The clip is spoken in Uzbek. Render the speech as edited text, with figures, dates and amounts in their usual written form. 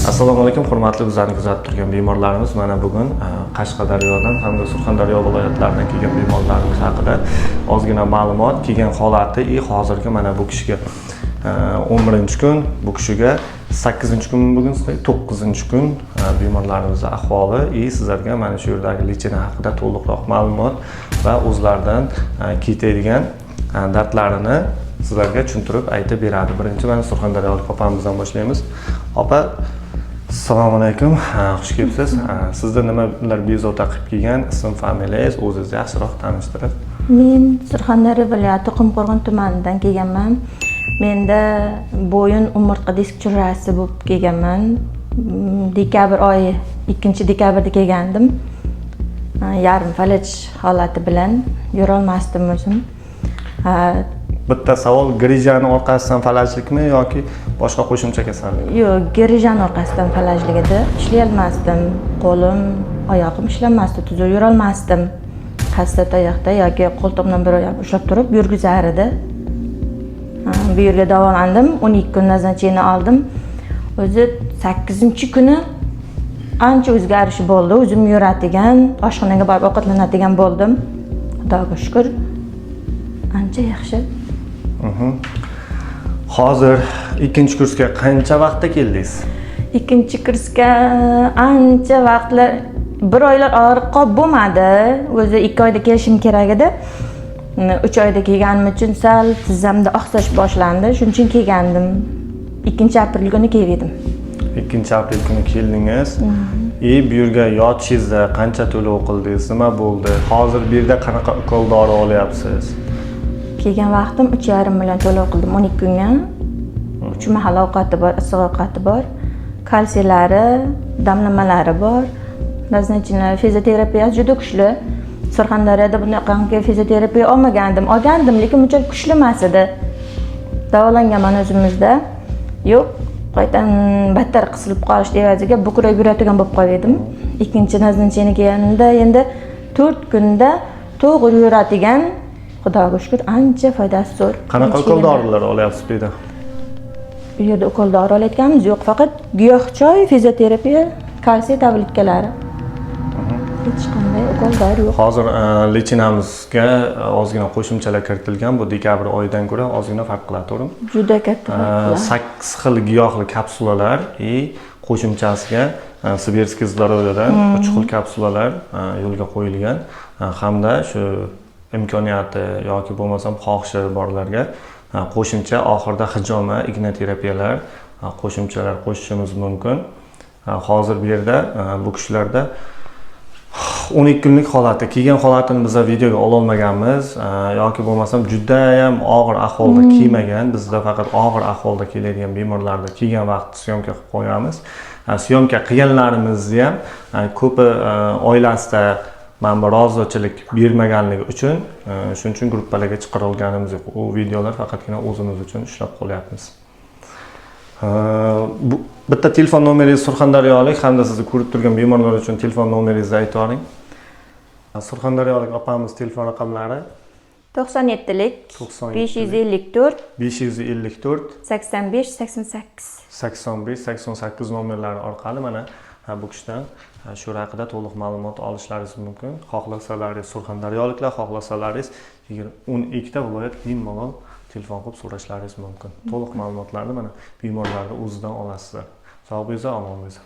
Assalomu alaykum, hurmatli bizlarni kuzatib turgan bemorlarimiz. Mana bugun Qashqadaryodan hamda Surxondaryo viloyatlaridan kelgan bemorlarimiz haqida ozgina ma'lumot, kelgan holati, hozirgi mana bu kishiga 11-kun, bu kishiga 8-kun bugun 9-kun bemorlarimiz ahvoli, sizlarga mana shu yerdagi lechena haqida to'liqroq ma'lumot va o'zlaridan ketadigan dardlarini sizlarga tushuntirib aytib beradi. Birinchi mana Surxondaryolik opamizdan boshlaymiz. Opa, assalomu alaykum, xush kelibsiz. Sizda nimalar bezovta qilib kelgan, ism, familiyangiz, o'zingizni yaxshiroq tanishtirib? Men Surxondaryo viloyati Qumqo'rg'on tumanidan kelganman. Menda bo'yin umurtqa disk churrasi bo'lib kelganman. Dekabr oyi 2-dekabrda kelgandim. Yarim falaj holati bilan yura olmasdim o'zim. Bitta savol, grijani orqasidan falajlikmi yoki boshqa qo'shimcha kasallik? Yo'q, grijani orqasidan falajlik edi. Ishlay olmasdim. Qo'lim, oyog'im ishlamasdi, tuzuk yura olmasdim. Qasdat oyoqda yoki qo'ltiqdan bir oyoq ushlab turib yurgizar edi. Bu yerga davolandim, 12 kun nazarchini oldim. O'zi 8-kuni ancha o'zgarish bo'ldi. O'zim yuradigan, oshxonaga borib ovqatlanadigan bo'ldim. Xudoga shukr. Ancha yaxshi. Hozir 2-kursga qancha vaqtda keldingiz? 2-kursga ancha vaqtlar, 1 oylar og'riq qolib bo'lmadi. O'zi 2 oyda kelishim kerak edi. 3 oyda kelganim uchun sal tizzamda oqsash boshlandi. Shuning uchun kelgandim. 2-aprel kuni keldim. 2-aprel kuni keldingiz. Bu yerga yotishingizda qancha to'lov qildingiz? Nima bo'ldi? Hozir bu yerda qanaqa ukol dori olyapsiz? Kelgan vaqtim 3,5 million to'lov qildim 12 kunga. 3 mahal ovqati bor, issiq ovqati bor, kalsiylari, damlamalari bor. Nazarchilar fizioterapiyasi juda kuchli. Surxondaryoda bunaqangi fizioterapiya olgandim, lekin uncha kuchli emas edi. Davolanganman o'zimizda. Yo'q, qaytadan battar qisilib qolish evaziga bukurab yuradigan bo'lib qoldim. 2-nazarchini kelganda endi 4 kunda to'g'ri yuradigan, Xudoga shukr, ancha foydasi zo'r. Qanaqa ukol dorilar olyapsiz bu yerda? Bu yerda ukol dori olayotganimiz yo'q, faqat giyohchoy, fizioterapiya, kalsiy tabletkalari. Hech qanday ukol dori yo'q. Hozir lechenamizga ozgina qo'shimchalar kiritilgan. Bu dekabr oyidan ko'ra ozgina farq qiladi, to'g'rimi? Juda katta farq qiladi. 8 xil giyohli kapsulalar qo'shimchasiga Sibirskiy zdoroviyadan 3 xil kapsulalar yo'lga qo'yilgan hamda shu imkoniyati yoki bo'lmasam xohishi borlarga qo'shimcha oxirida hijoma, ignoterapiyalar qo'shimchalar qo'shishimiz mumkin. Hozir bu yerda bu kishilarda 12 kunlik holati, kelgan holatini biz videoga ola olmaganmiz yoki bo'lmasam juda ham og'ir ahvolda kelmagan. Bizda faqat og'ir ahvolda keladigan bemorlarda kelgan vaqt syomka qilib qo'yamiz. Syomka qilganlarimizni ham ko'pi oilasida mana rozichilik bermaganligi uchun shuning uchun gruppalarga chiqara olganimiz yo'q. U videolar faqatgina o'zimiz uchun ishlab qolyapmiz. Bitta telefon nomeringiz Surxondaryolik hamda sizni ko'rib turgan bemorlar uchun telefon nomeringizni aytib oling. Surxondaryolik opamiz telefon raqamlari 97lik 554 85 88 nomerlari orqali mana bu kishidan shu haqida to'liq ma'lumot olishlaringiz mumkin. Xohlasalaringiz Surxondaryoliklar, xohlasalaringiz 12 ta viloyat bemalol telefon qilib so'rashlaringiz mumkin. To'liq ma'lumotlarni mana bemorlarning o'zidan olasizlar. Sog' bo'linglar, omon bo'linglar.